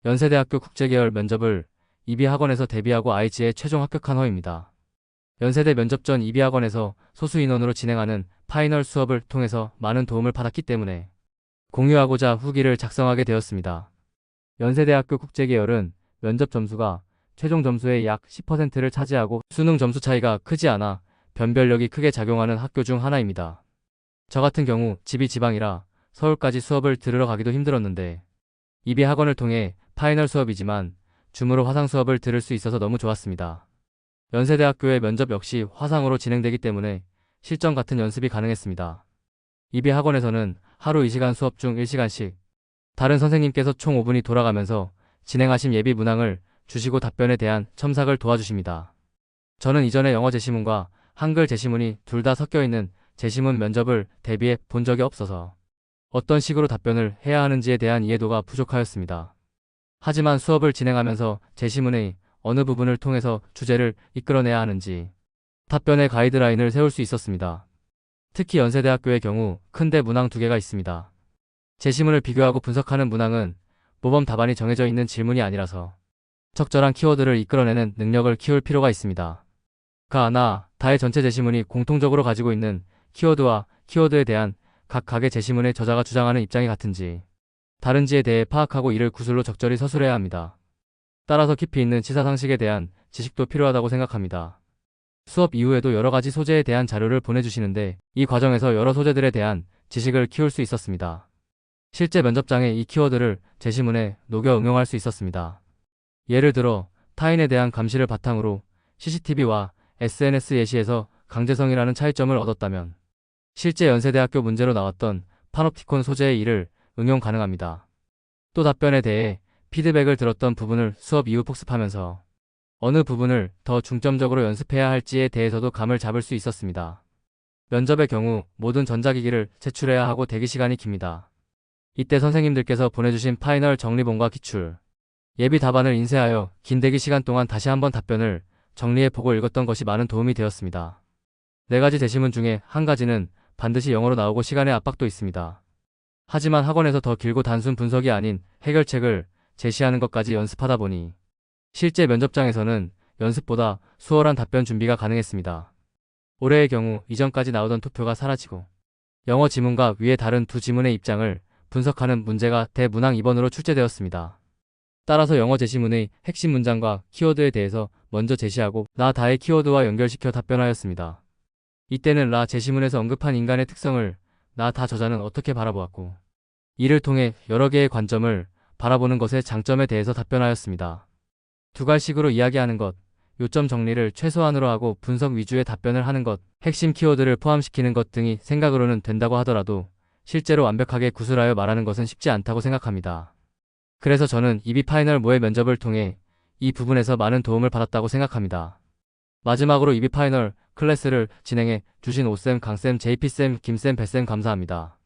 연세대학교 국제계열 면접을 이비학원에서 대비하고 IG에 최종 합격한 허입니다. 연세대 면접 전 이비학원에서 소수 인원으로 진행하는 파이널 수업을 통해서 많은 도움을 받았기 때문에 공유하고자 후기를 작성하게 되었습니다. 연세대학교 국제계열은 면접 점수가 최종 점수의 약 10%를 차지하고 수능 점수 차이가 크지 않아 변별력이 크게 작용하는 학교 중 하나입니다. 저 같은 경우 집이 지방이라 서울까지 수업을 들으러 가기도 힘들었는데 이비학원을 통해 파이널 수업이지만 줌으로 화상 수업을 들을 수 있어서 너무 좋았습니다. 연세대학교의 면접 역시 화상으로 진행되기 때문에 실전 같은 연습이 가능했습니다. 이비학원에서는 하루 2시간 수업 중 1시간씩 다른 선생님께서 총 5분이 돌아가면서 진행하신 예비 문항을 주시고 답변에 대한 첨삭을 도와주십니다. 저는 이전에 영어 제시문과 한글 제시문이 둘 다 섞여 있는 제시문 면접을 대비해 본 적이 없어서 어떤 식으로 답변을 해야 하는지에 대한 이해도가 부족하였습니다. 하지만 수업을 진행하면서 제시문의 어느 부분을 통해서 주제를 이끌어내야 하는지 답변의 가이드라인을 세울 수 있었습니다. 특히 연세대학교의 경우 큰데 문항 2개가 있습니다. 제시문을 비교하고 분석하는 문항은 모범 답안이 정해져 있는 질문이 아니라서 적절한 키워드를 이끌어내는 능력을 키울 필요가 있습니다. 가나 다의 전체 제시문이 공통적으로 가지고 있는 키워드와 키워드에 대한 각각의 제시문의 저자가 주장하는 입장이 같은지 다른지에 대해 파악하고 이를 구술로 적절히 서술해야 합니다. 따라서 깊이 있는 치사상식에 대한 지식도 필요하다고 생각합니다. 수업 이후에도 여러 가지 소재에 대한 자료를 보내주시는데 이 과정에서 여러 소재들에 대한 지식을 키울 수 있었습니다. 실제 면접장에 이 키워드를 제시문에 녹여 응용할 수 있었습니다. 예를 들어 타인에 대한 감시를 바탕으로 CCTV와 SNS 예시에서 강제성이라는 차이점을 얻었다면 실제 연세대학교 문제로 나왔던 파놉티콘 소재의 이를 응용 가능합니다. 또 답변에 대해 피드백을 들었던 부분을 수업 이후 복습하면서 어느 부분을 더 중점적으로 연습해야 할지에 대해서도 감을 잡을 수 있었습니다. 면접의 경우 모든 전자기기를 제출해야 하고 대기시간이 깁니다. 이때 선생님들께서 보내주신 파이널 정리본과 기출, 예비 답안을 인쇄하여 긴 대기시간 동안 다시 한번 답변을 정리해보고 읽었던 것이 많은 도움이 되었습니다. 4가지 제시문 중에 한 가지는 반드시 영어로 나오고 시간의 압박도 있습니다. 하지만 학원에서 더 길고 단순 분석이 아닌 해결책을 제시하는 것까지 연습하다 보니 실제 면접장에서는 연습보다 수월한 답변 준비가 가능했습니다. 올해의 경우 이전까지 나오던 투표가 사라지고 영어 지문과 위에 다른 두 지문의 입장을 분석하는 문제가 대문항 2번으로 출제되었습니다. 따라서 영어 제시문의 핵심 문장과 키워드에 대해서 먼저 제시하고 나 다의 키워드와 연결시켜 답변하였습니다. 이때는 라 제시문에서 언급한 인간의 특성을 나 다 저자는 어떻게 바라보았고 이를 통해 여러 개의 관점을 바라보는 것의 장점에 대해서 답변하였습니다. 2갈식으로 이야기하는 것, 요점 정리를 최소한으로 하고 분석 위주의 답변을 하는 것, 핵심 키워드를 포함시키는 것 등이 생각으로는 된다고 하더라도 실제로 완벽하게 구술하여 말하는 것은 쉽지 않다고 생각합니다. 그래서 저는 이비 파이널 모의 면접을 통해 이 부분에서 많은 도움을 받았다고 생각합니다. 마지막으로 이비 파이널 클래스를 진행해 주신 오쌤, 강쌤, JP쌤, 김쌤, 배쌤 감사합니다.